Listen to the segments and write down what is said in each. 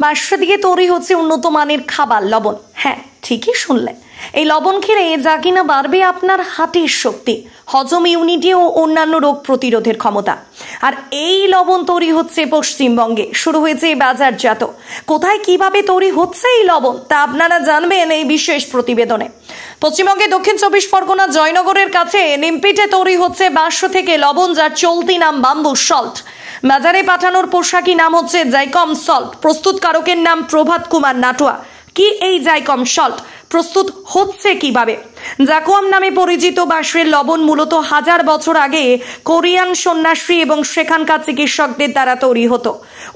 বাঁশরা দিয়ে তৈরি হচ্ছে উন্নত মানের খাবার লবণ। হ্যাঁ, ঠিকই শুনলেন। এই লবণ খেলে যা কিনা বাড়বে আপনার হার্টের শক্তি, হজম ইউনিটি ও অন্যান্য রোগ প্রতিরোধের ক্ষমতা। আর এই লবণ তৈরি হচ্ছে পশ্চিমবঙ্গে, শুরু হয়েছে বাজারজাত। কোথায় কিভাবে তৈরি হচ্ছে এই লবণ তা আপনারা জানবেন এই বিশেষ প্রতিবেদনে। পশ্চিমবঙ্গে দক্ষিণ 24 পরগনা জয়নগরের কাছে নিমপিটে তৈরি হচ্ছে বাঁশ থেকে লবণ, যার চলতি নাম বাম্বু সল্ট। বাজারে পাঠানোর পোশাকি নাম হচ্ছে জাইকম সল্ট। প্রস্তুতকারকের নাম প্রভাত কুমার নাটুয়া। কি এই জাইকম সল্ট প্রস্তুত হচ্ছে কিভাবে? জাকুয়াম নামে পরিচিত বাঁশের লবণ মূলত হাজার বছর আগে কোরিয়ান সন্ন্যাসী এবং সেখানকার চিকিৎসকদের দ্বারা তৈরি হতো।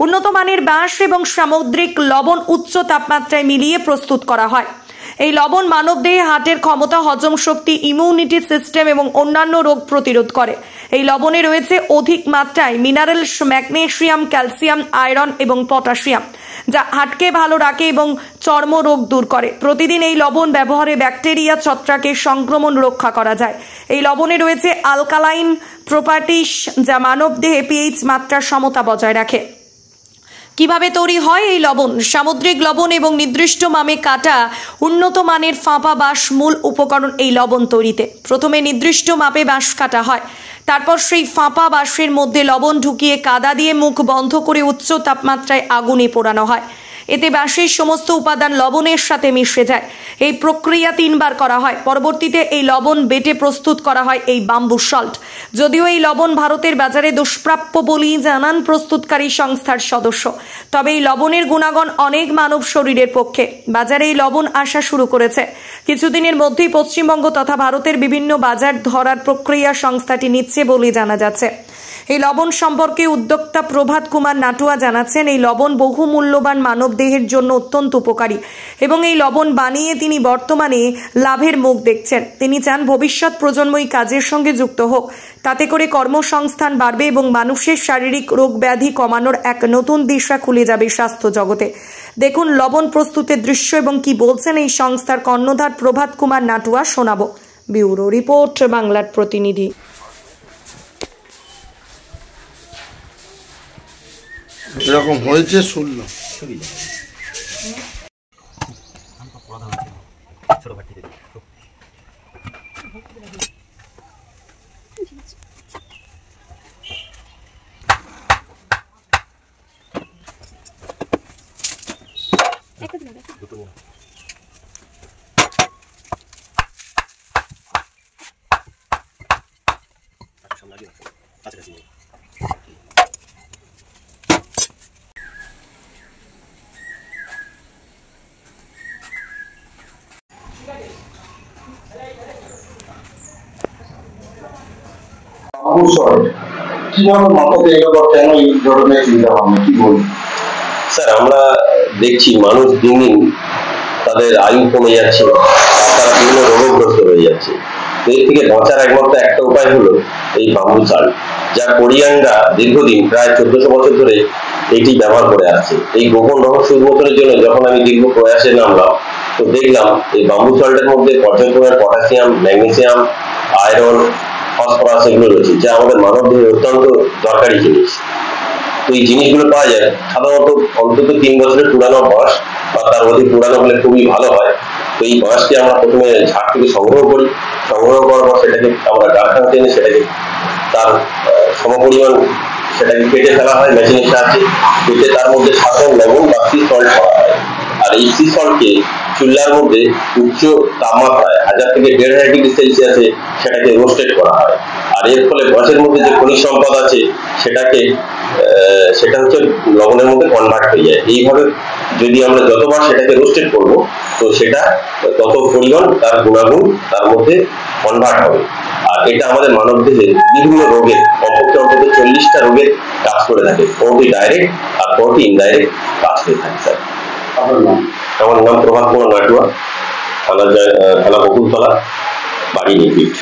উন্নত মানের বাঁশ এবং সামুদ্রিক লবণ উচ্চ তাপমাত্রায় মিলিয়ে প্রস্তুত করা হয়। এই লবণ মানবদেহে হার্টের ক্ষমতা, হজম শক্তি, ইমিউনিটি সিস্টেম এবং অন্যান্য রোগ প্রতিরোধ করে। এই লবণে রয়েছে অধিক মাত্রায় মিনারেলস, ম্যাগনেসিয়াম, ক্যালসিয়াম, আয়রন এবং পটাশিয়াম, যা হার্টকে ভালো রাখে এবং চর্মরোগ দূর করে। প্রতিদিন এই লবণ ব্যবহারে ব্যাকটেরিয়া, ছত্রাকের সংক্রমণ রক্ষা করা যায়। এই লবণে রয়েছে আলকালাইন প্রপার্টিস, যা মানবদেহে পিএইচ মাত্রার সমতা বজায় রাখে। কিভাবে তৈরি হয় এই লবণ? সামুদ্রিক লবণ এবং নির্দিষ্ট মাপে কাটা উন্নত মানের ফাঁপা বাঁশ মূল উপকরণ এই লবণ তৈরিতে। প্রথমে নির্দিষ্ট মাপে বাঁশ কাটা হয়, তারপর সেই ফাঁপা বাঁশের মধ্যে লবণ ঢুকিয়ে কাদা দিয়ে মুখ বন্ধ করে উচ্চ তাপমাত্রায় আগুনে পোড়ানো হয়। এতে বাঁশের সমস্ত উপাদান লবণের সাথে মিশে যায়। এই প্রক্রিয়া 3 বার করা হয়। পরবর্তীতে এই লবণ বেটে প্রস্তুত করা হয় এই বাম্বু সল্ট। যদিও এই লবণ ভারতের বাজারে দুষ্প্রাপ্য বলেই জানান প্রস্তুতকারী সংস্থার সদস্য, তবে এই লবণের গুণাগুণ অনেক মানব শরীরের পক্ষে। বাজারে এই লবণ আসা শুরু করেছে। কিছুদিনের মধ্যেই পশ্চিমবঙ্গ তথা ভারতের বিভিন্ন বাজার ধরার প্রক্রিয়া সংস্থাটি নিচ্ছে বলে জানা যাচ্ছে। এই লবণ সম্পর্কে উদ্যোক্তা প্রভাত কুমার নাটুয়া জানাচ্ছেন, এই লবণ বহু মূল্যবান মানব দেহের জন্য অত্যন্ত উপকারী এবং এই লবণ বানিয়ে তিনি বর্তমানে লাভের মুখ দেখছেন। তিনি চান ভবিষ্যৎ প্রজন্ম এই কাজের সঙ্গে যুক্ত হোক, তাতে করে কর্মসংস্থান বাড়বে এবং মানুষের শারীরিক রোগ ব্যাধি কমানোর এক নতুন দিশা খুলে যাবে স্বাস্থ্য জগতে। দেখুন লবণ প্রস্তুতের দৃশ্য এবং কি বলছেন এই সংস্থার কর্ণধার প্রভাত কুমার নাটুয়া। শোনাবো। ব্যুরো রিপোর্ট, বাংলার প্রতিনিধি। এরকম হয়েছে শুনলাম। স্যার, আমরা দেখছি মানুষ দিন দিন তাদের আয়ু কমে যাচ্ছে, তারা বিভিন্ন রোগগ্রস্ত হয়ে যাচ্ছে। এর থেকে বাঁচার একমাত্র একটা উপায় হলো এই বাম্বু চাল, যা কোরিয়ানরা দীর্ঘদিন প্রায় 1400 বছর ধরে এটি ব্যবহার করে আসছে। এই গোপন রহস্য উন্মোচনের জন্য যখন আমি দীর্ঘ প্রয়াসে নামলাম, তো দেখলাম এই বাম্বু চালটার মধ্যে পর্যাপ্ত পরিমাণে পটাশিয়াম, ম্যাগনেসিয়াম, আয়রন, ফসফরাস এগুলো রয়েছে, যা আমাদের মানব দেহে অত্যন্ত দরকারি জিনিস। তো এই জিনিসগুলো পাওয়া যায় সাধারণত অন্তত 3 বছরের পুরানো বাঁশ বা তার অধিক পুরানো হলে খুবই ভালো হয়। তো এই বাঁশকে আমরা প্রথমে ঝাড় থেকে সংগ্রহ করি। সংগ্রহ করার পর সেটাকে আমরা কারখানাতে এনে সেটাকে তার সমপরিমাণ সেটাকে কেটে ফেলা হয় মেশিনের সাহায্যে। কেটে তার মধ্যে সাধারণ লবণ বা সি সল্ট করা হয়। আর এই সি সল্টকে চুলার মধ্যে উচ্চ তাপমাত্রায় 1000 থেকে 1500 ডিগ্রি সেলসিয়াসে সেটাকে রোস্টেড করা হয়। আর এর ফলে বাঁশের মধ্যে যে খনিজ সম্পদ আছে সেটা হচ্ছে লবণের মধ্যে কনভার্ট হয়ে যায়। এইভাবে যদি আমরা যতবার সেটাকে রোস্টেড করব, তো সেটা তত পরিমাণ তার গুণাগুণ তার মধ্যে কনভার্ট হবে। আর এটা আমাদের মানব দেহে বিভিন্ন রোগের অন্তত 40টা রোগের কাজ করে থাকে। কোনটি ডাইরেক্ট আর কোনটি ইনডাইরেক্ট কাজ করে থাকে। স্যার, আমার নাম প্রভাত কুমার নাটুয়া, থানা বকুলতলা, বাড়ি নিমপিট।